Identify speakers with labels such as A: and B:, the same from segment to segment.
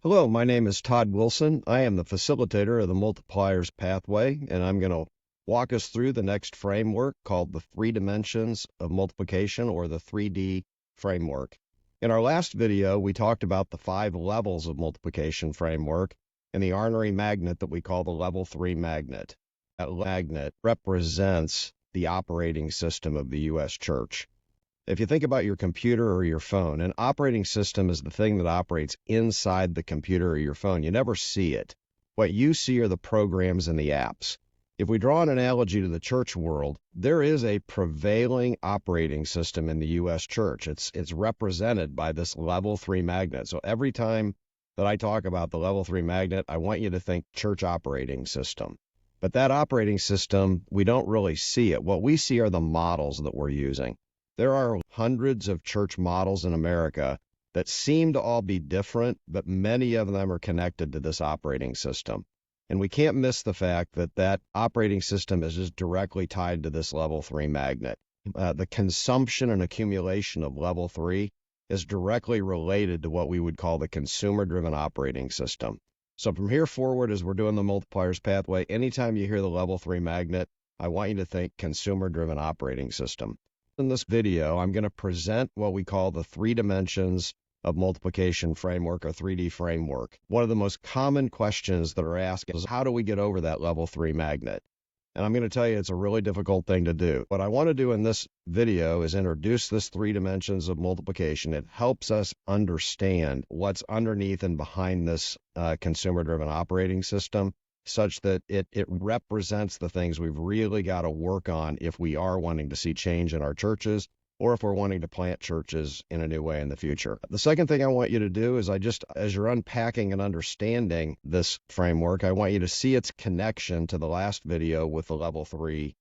A: Hello, my name is Todd Wilson. I am the facilitator of the Multipliers Pathway, and I'm going to walk us through the next framework called the 3 dimensions of multiplication, or the 3D framework. In our last video, we talked about the 5 levels of multiplication framework and the ornery magnet that we call the level 3 magnet. That magnet represents the operating system of the U.S. church. If you think about your computer or your phone, an operating system is the thing that operates inside the computer or your phone. You never see it. What you see are the programs and the apps. If we draw an analogy to the church world, there is a prevailing operating system in the U.S. church. It's represented by this level 3 magnet. So every time that I talk about the level 3 magnet, I want you to think church operating system. But that operating system, we don't really see it. What we see are the models that we're using. There are hundreds of church models in America that seem to all be different, but many of them are connected to this operating system. And we can't miss the fact that that operating system is just directly tied to this level 3 magnet. The consumption and accumulation of level 3 is directly related to what we would call the consumer-driven operating system. So from here forward, as we're doing the Multipliers Pathway, anytime you hear the level 3 magnet, I want you to think consumer-driven operating system. In this video, I'm going to present what we call the 3 dimensions of multiplication framework, or 3D framework. One of the most common questions that are asked is, how do we get over that level 3 magnet? And I'm going to tell you, it's a really difficult thing to do. What I want to do in this video is introduce this 3 dimensions of multiplication. It helps us understand what's underneath and behind this consumer-driven operating system, such that it represents the things we've really got to work on if we are wanting to see change in our churches, or if we're wanting to plant churches in a new way in the future. The second thing I want you to do is, as you're unpacking and understanding this framework, I want you to see its connection to the last video with the level 3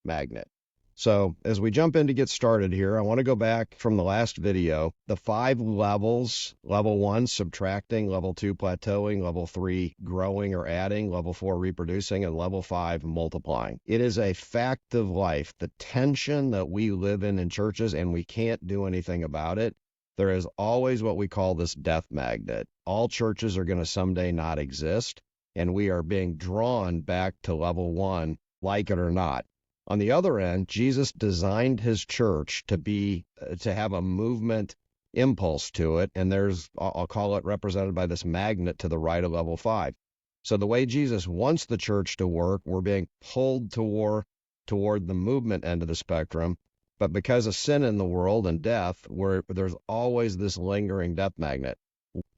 A: magnet. So as we jump in to get started here, I want to go back from the last video, the 5 levels: level 1, subtracting; level 2, plateauing; level 3, growing or adding; level 4, reproducing; and level 5, multiplying. It is a fact of life, the tension that we live in churches, and we can't do anything about it. There is always what we call this death magnet. All churches are going to someday not exist, and we are being drawn back to level 1, like it or not. On the other end, Jesus designed his church to have a movement impulse to it, and I'll call it represented by this magnet to the right of level 5. So the way Jesus wants the church to work, we're being pulled toward the movement end of the spectrum, but because of sin in the world and death, there's always this lingering death magnet.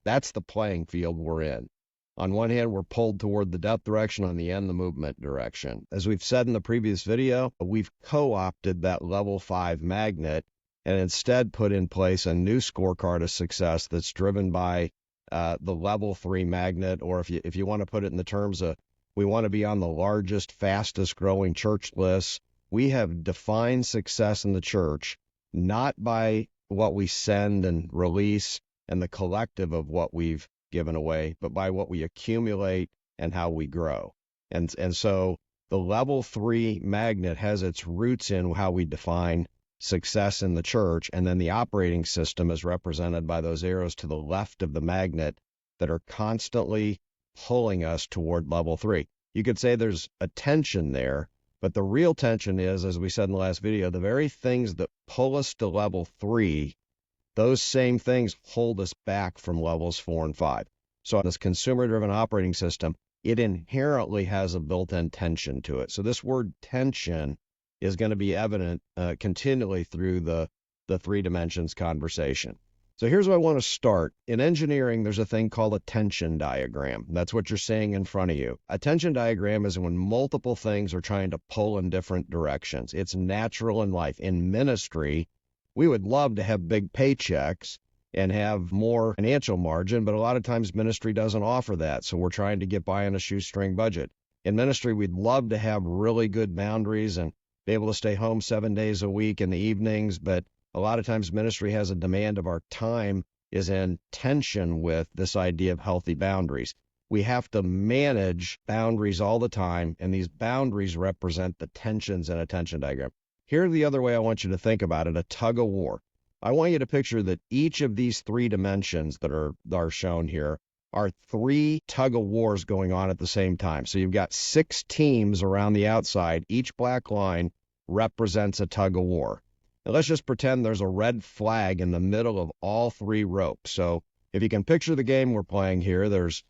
A: That's the playing field we're in. On one hand, we're pulled toward the death direction, on the end, the movement direction. As we've said in the previous video, we've co-opted that level 5 magnet and instead put in place a new scorecard of success that's driven by the level 3 magnet, or if you want to put it in the terms of, we want to be on the largest, fastest growing church lists. We have defined success in the church not by what we send and release and the collective of what we've given away, but by what we accumulate and how we grow. And so the level 3 magnet has its roots in how we define success in the church, and then the operating system is represented by those arrows to the left of the magnet that are constantly pulling us toward level 3. You could say there's a tension there, but the real tension is, as we said in the last video, the very things that pull us to level 3, those same things hold us back from levels 4 and 5. So this consumer-driven operating system, it inherently has a built-in tension to it. So this word tension is going to be evident continually through the 3 dimensions conversation. So here's where I want to start. In engineering, there's a thing called a tension diagram. That's what you're seeing in front of you. A tension diagram is when multiple things are trying to pull in different directions. It's natural in life. In ministry, we would love to have big paychecks and have more financial margin, but a lot of times ministry doesn't offer that, so we're trying to get by on a shoestring budget. In ministry, we'd love to have really good boundaries and be able to stay home 7 days a week in the evenings, but a lot of times ministry has a demand of our time is in tension with this idea of healthy boundaries. We have to manage boundaries all the time, and these boundaries represent the tensions in a tension diagram. Here's the other way I want you to think about it, a tug of war. I want you to picture that each of these 3 dimensions that are shown here are three tug of wars going on at the same time. So you've got 6 teams around the outside. Each black line represents a tug of war. And let's just pretend there's a red flag in the middle of all 3 ropes. So if you can picture the game we're playing here, there's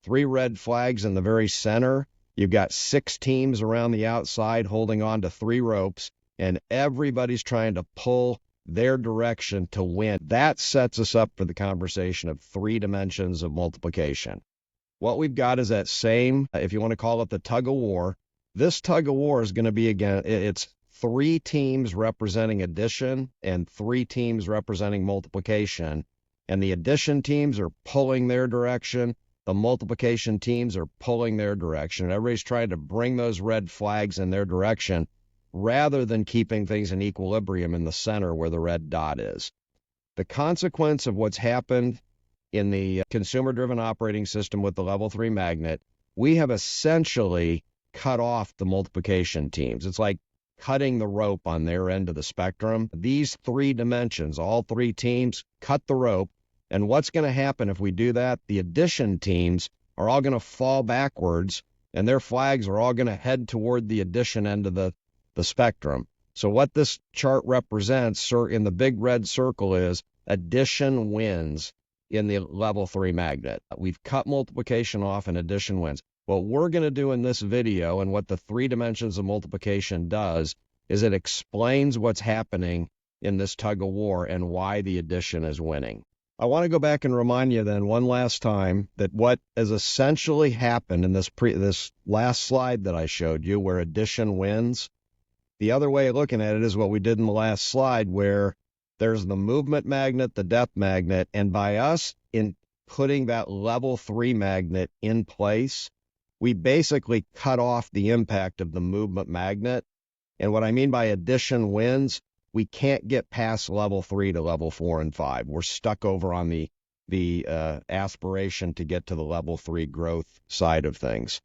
A: 3 red flags in the very center. You've got 6 teams around the outside holding on to 3 ropes, and everybody's trying to pull their direction to win. That sets us up for the conversation of 3 dimensions of multiplication. What we've got is that same, if you want to call it the tug of war, this tug of war is going to be, again, it's 3 teams representing addition and 3 teams representing multiplication. And the addition teams are pulling their direction. The multiplication teams are pulling their direction. Everybody's trying to bring those red flags in their direction rather than keeping things in equilibrium in the center where the red dot is. The consequence of what's happened in the consumer-driven operating system with the level 3 magnet, we have essentially cut off the multiplication teams. It's like cutting the rope on their end of the spectrum. These 3 dimensions, all 3 teams, cut the rope. And what's going to happen if we do that? The addition teams are all going to fall backwards, and their flags are all going to head toward the addition end of the spectrum. So what this chart represents in the big red circle is addition wins in the level 3 magnet. We've cut multiplication off and addition wins. What we're going to do in this video, and what the 3 dimensions of multiplication does, is it explains what's happening in this tug of war and why the addition is winning. I want to go back and remind you then one last time that what has essentially happened in this last slide that I showed you, where addition wins, the other way of looking at it is what we did in the last slide, where there's the movement magnet, the depth magnet, and by us in putting that level 3 magnet in place, we basically cut off the impact of the movement magnet. And what I mean by addition wins, we can't get past level 3 to level 4 and 5. We're stuck over on the aspiration to get to the level 3 growth side of things.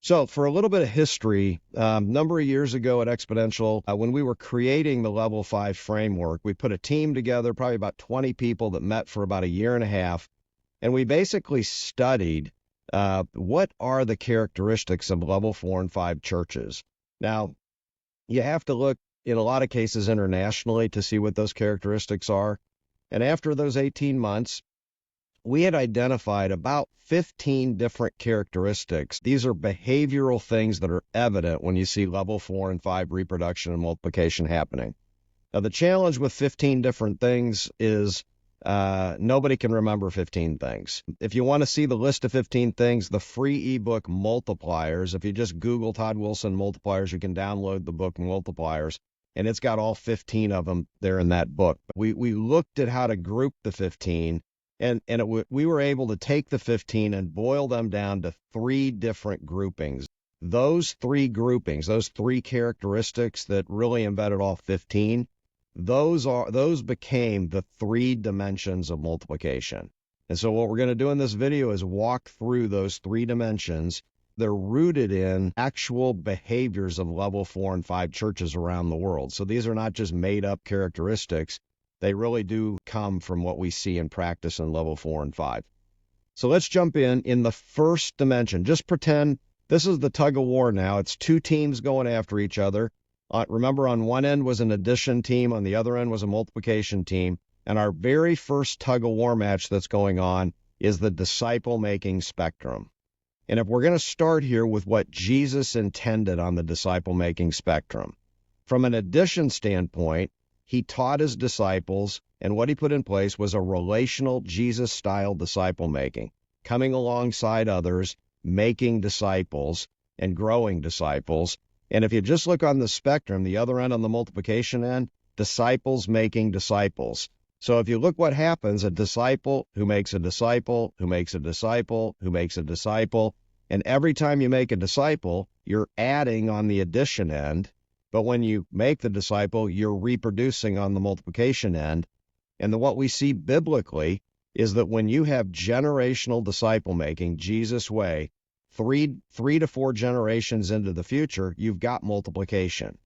A: So for a little bit of history, a number of years ago at Exponential, when we were creating the level 5 framework, we put a team together, probably about 20 people that met for about a year and a half. And we basically studied what are the characteristics of level 4 and 5 churches. Now, you have to look in a lot of cases internationally to see what those characteristics are. And after those 18 months, we had identified about 15 different characteristics. These are behavioral things that are evident when you see level 4 and 5 reproduction and multiplication happening. Now, the challenge with 15 different things is nobody can remember 15 things. If you want to see the list of 15 things, the free ebook Multipliers, if you just Google Todd Wilson Multipliers, you can download the book Multipliers, and it's got all 15 of them there in that book. We looked at how to group the 15, and we were able to take the 15 and boil them down to 3 different groupings. Those 3 groupings, those 3 characteristics that really embedded all 15, those became the 3 dimensions of multiplication. And so what we're going to do in this video is walk through those 3 dimensions. They're rooted in actual behaviors of level 4 and 5 churches around the world. So these are not just made-up characteristics. They really do come from what we see in practice in level 4 and 5. So let's jump in the first dimension. Just pretend this is the tug of war now. It's 2 teams going after each other. Remember, on one end was an addition team, on the other end was a multiplication team. And our very first tug of war match that's going on is the disciple-making spectrum. And if we're going to start here with what Jesus intended on the disciple-making spectrum, from an addition standpoint, he taught his disciples, and what he put in place was a relational Jesus-style disciple-making, coming alongside others, making disciples, and growing disciples. And if you just look on the spectrum, the other end on the multiplication end, disciples making disciples. So if you look what happens, a disciple who makes a disciple, who makes a disciple, who makes a disciple, and every time you make a disciple, you're adding on the addition end, but when you make the disciple, you're reproducing on the multiplication end. And what we see biblically is that when you have generational disciple making, Jesus way, three to 4 generations into the future, you've got multiplication.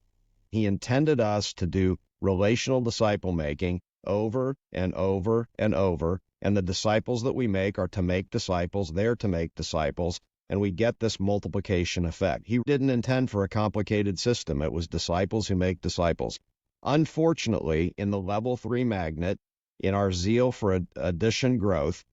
A: He intended us to do relational disciple making. over and over and over. And the disciples that we make are to make disciples. They're to make disciples. And we get this multiplication effect. He didn't intend for a complicated system. It was disciples who make disciples. Unfortunately, in the level 3 magnet, in our zeal for addition growth,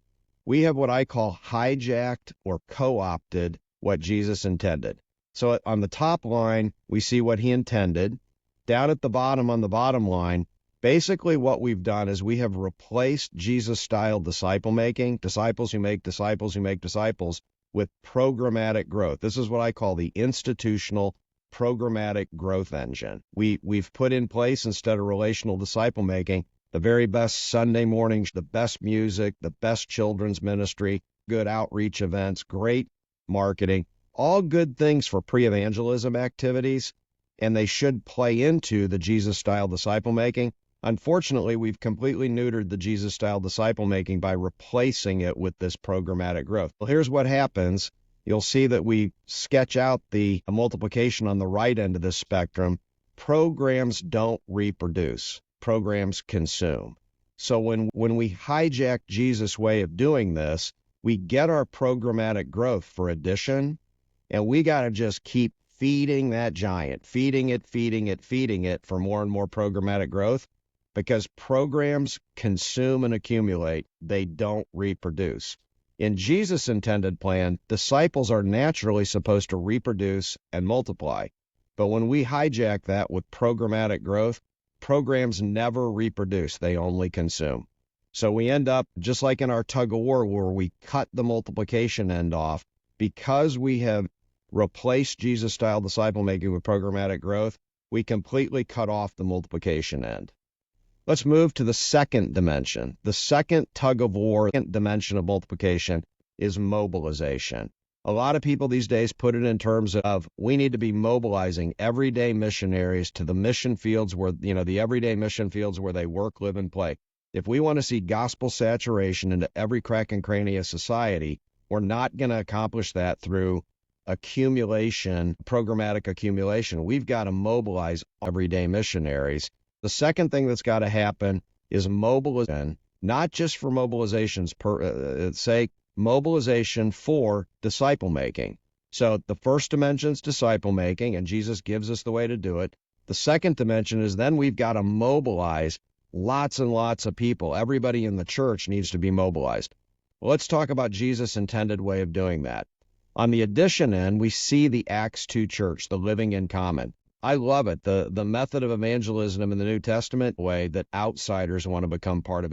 A: we have what I call hijacked or co-opted what Jesus intended. So on the top line, we see what he intended. Down at the bottom on the bottom line, basically what we've done is we have replaced Jesus-style disciple making, disciples who make disciples who make disciples, with programmatic growth. This is what I call the institutional programmatic growth engine. We've put in place, instead of relational disciple making, the very best Sunday mornings, the best music, the best children's ministry, good outreach events, great marketing, all good things for pre-evangelism activities, and they should play into the Jesus-style disciple making. Unfortunately, we've completely neutered the Jesus-style disciple making by replacing it with this programmatic growth. Well, here's what happens. You'll see that we sketch out the multiplication on the right end of this spectrum. Programs don't reproduce. Programs consume. So when we hijack Jesus' way of doing this, we get our programmatic growth for addition, and we got to just keep feeding that giant, feeding it for more and more programmatic growth, because programs consume and accumulate. They don't reproduce. In Jesus' intended plan, disciples are naturally supposed to reproduce and multiply. But when we hijack that with programmatic growth, programs never reproduce. They only consume. So we end up, just like in our tug of war, where we cut the multiplication end off, because we have replaced Jesus-style disciple making with programmatic growth, we completely cut off the multiplication end. Let's move to the second dimension. The second tug of war, second dimension of multiplication, is mobilization. A lot of people these days put it in terms of, we need to be mobilizing everyday missionaries to the mission fields where, the everyday mission fields where they work, live, and play. If we want to see gospel saturation into every crack and cranny of society, we're not going to accomplish that through accumulation, programmatic accumulation. We've got to mobilize everyday missionaries. The second thing that's got to happen is mobilization, not just for mobilization's sake, mobilization for disciple making. So the first dimension is disciple making, and Jesus gives us the way to do it. The second dimension is then we've got to mobilize lots and lots of people. Everybody in the church needs to be mobilized. Well, let's talk about Jesus' intended way of doing that. On the addition end, we see the Acts 2 church, the living in common. I love it. The method of evangelism in the New Testament way that outsiders want to become part of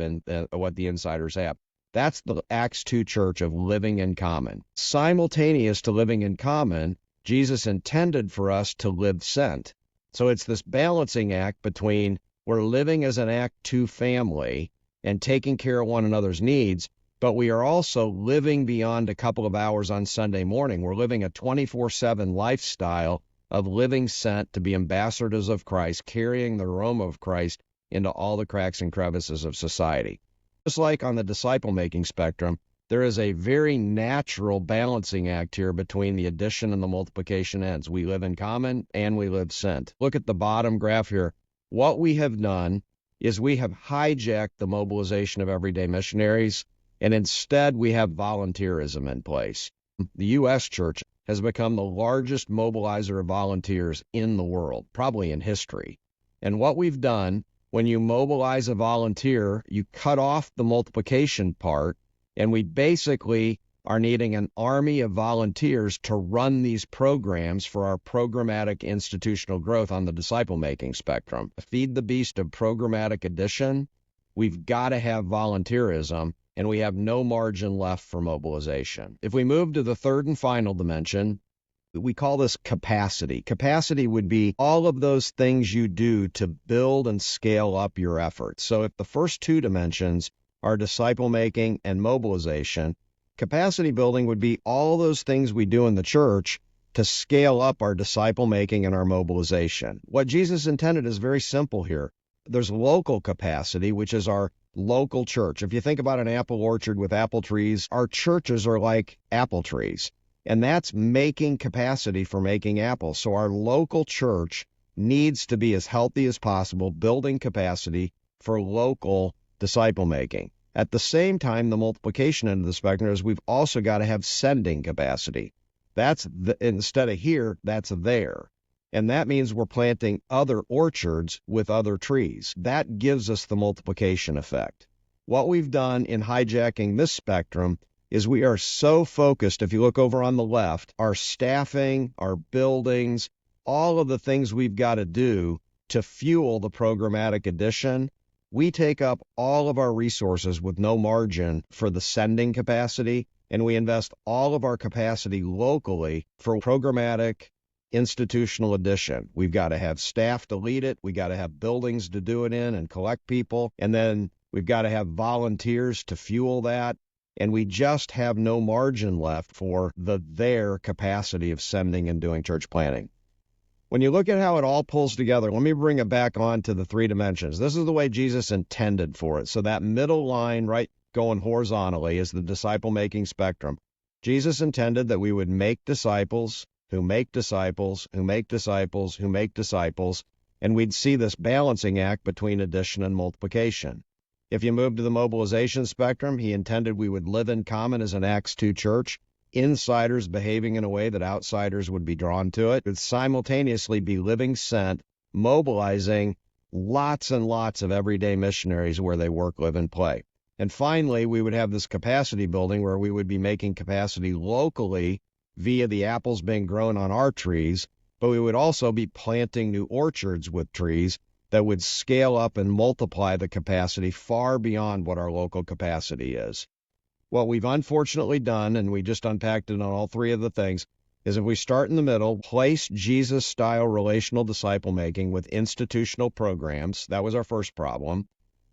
A: what the insiders have. That's the Acts 2 church of living in common. Simultaneous to living in common, Jesus intended for us to live sent. So it's this balancing act between we're living as an Act 2 family and taking care of one another's needs, but we are also living beyond a couple of hours on Sunday morning. We're living a 24/7 lifestyle of living sent to be ambassadors of Christ, carrying the aroma of Christ into all the cracks and crevices of society. Just like on the disciple-making spectrum, there is a very natural balancing act here between the addition and the multiplication ends. We live in common and we live sent. Look at the bottom graph here. What we have done is we have hijacked the mobilization of everyday missionaries, and instead we have volunteerism in place. The U.S. church has become the largest mobilizer of volunteers in the world, probably in history. And what we've done, when you mobilize a volunteer, you cut off the multiplication part, and we basically are needing an army of volunteers to run these programs for our programmatic institutional growth on the disciple-making spectrum. To feed the beast of programmatic addition, we've got to have volunteerism, and we have no margin left for mobilization. If we move to the third and final dimension, we call this capacity. Capacity would be all of those things you do to build and scale up your efforts. So if the first two dimensions are disciple making and mobilization, capacity building would be all those things we do in the church to scale up our disciple making and our mobilization. What Jesus intended is very simple here. There's local capacity, which is our local church. If you think about an apple orchard with apple trees, our churches are like apple trees. And that's making capacity for making apples. So our local church needs to be as healthy as possible, building capacity for local disciple making. At the same time, the multiplication end of the spectrum is we've also got to have sending capacity. That's instead of here, that's there. And that means we're planting other orchards with other trees. That gives us the multiplication effect. What we've done in hijacking this spectrum is we are so focused, if you look over on the left, our staffing, our buildings, all of the things we've got to do to fuel the programmatic addition, we take up all of our resources with no margin for the sending capacity, and we invest all of our capacity locally for programmatic institutional addition. We've got to have staff to lead it. We got to have buildings to do it in and collect people. And then we've got to have volunteers to fuel that. And we just have no margin left for their capacity of sending and doing church planting. When you look at how it all pulls together, let me bring it back on to the 3 dimensions. This is the way Jesus intended for it. So that middle line, right, going horizontally is the disciple-making spectrum. Jesus intended that we would make disciples who make disciples, who make disciples, who make disciples, and we'd see this balancing act between addition and multiplication. If you move to the mobilization spectrum, he intended we would live in common as an Acts 2 church, insiders behaving in a way that outsiders would be drawn to it, would simultaneously be living sent, mobilizing lots and lots of everyday missionaries where they work, live, and play. And finally, we would have this capacity building where we would be making capacity locally via the apples being grown on our trees, but we would also be planting new orchards with trees that would scale up and multiply the capacity far beyond what our local capacity is. What we've unfortunately done, and we just unpacked it on all 3 of the things, is if we start in the middle, place Jesus-style relational disciple making with institutional programs. That was our first problem.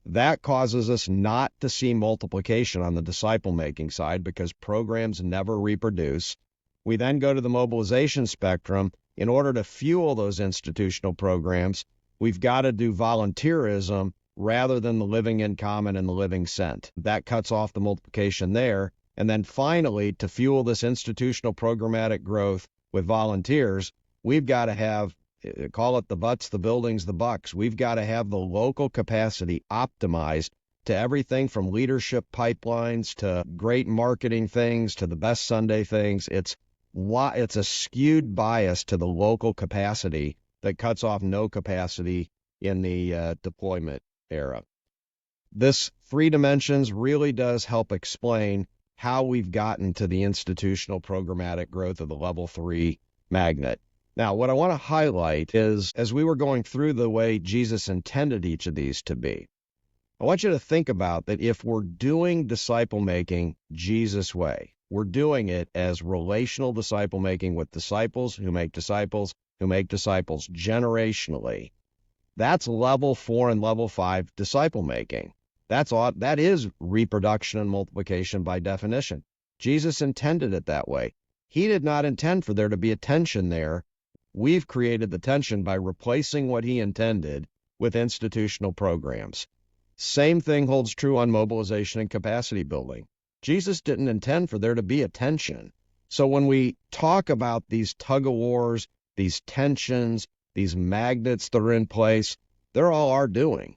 A: That causes us not to see multiplication on the disciple making side because programs never reproduce. We then go to the mobilization spectrum. In order to fuel those institutional programs, we've got to do volunteerism rather than the living in common and the living sent. That cuts off the multiplication there. And then finally, to fuel this institutional programmatic growth with volunteers, we've got to have, call it the butts, the buildings, the bucks. We've got to have the local capacity optimized to everything from leadership pipelines to great marketing things to the best Sunday things. It's a skewed bias to the local capacity that cuts off no capacity in the deployment era. This 3 dimensions really does help explain how we've gotten to the institutional programmatic growth of the level 3 magnet. Now, what I want to highlight is, as we were going through the way Jesus intended each of these to be, I want you to think about that if we're doing disciple making Jesus' way, we're doing it as relational disciple making with disciples who make disciples generationally. That's level 4 and level 5 disciple making. That is reproduction and multiplication by definition. Jesus intended it that way. He did not intend for there to be a tension there. We've created the tension by replacing what he intended with institutional programs. Same thing holds true on mobilization and capacity building. Jesus didn't intend for there to be a tension. So when we talk about these tug-of-wars, these tensions, these magnets that are in place, they're all our doing.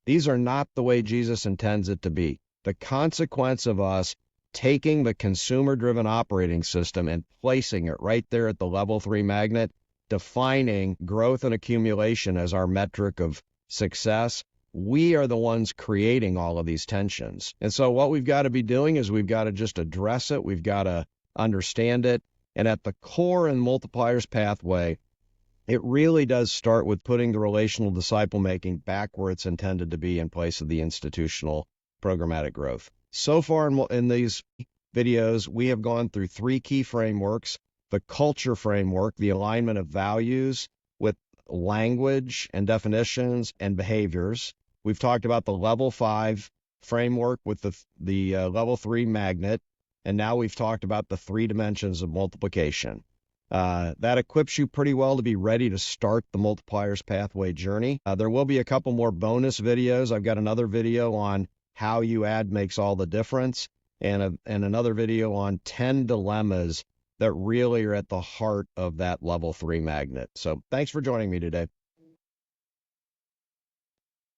A: These are not the way Jesus intends it to be. The consequence of us taking the consumer-driven operating system and placing it right there at the level 3 magnet, defining growth and accumulation as our metric of success, we are the ones creating all of these tensions. And so what we've got to be doing is we've got to just address it. We've got to understand it. And at the core in Multipliers Pathway, it really does start with putting the relational disciple making back where it's intended to be in place of the institutional programmatic growth. So far in these videos, we have gone through 3 key frameworks: the culture framework, the alignment of values with language and definitions and behaviors. We've talked about the level 5 framework with the level 3 magnet, and now we've talked about the 3 dimensions of multiplication. That equips you pretty well to be ready to start the Multipliers Pathway journey. There will be a couple more bonus videos. I've got another video on how you add makes all the difference, and another video on 10 dilemmas that really are at the heart of that level 3 magnet. So thanks for joining me today.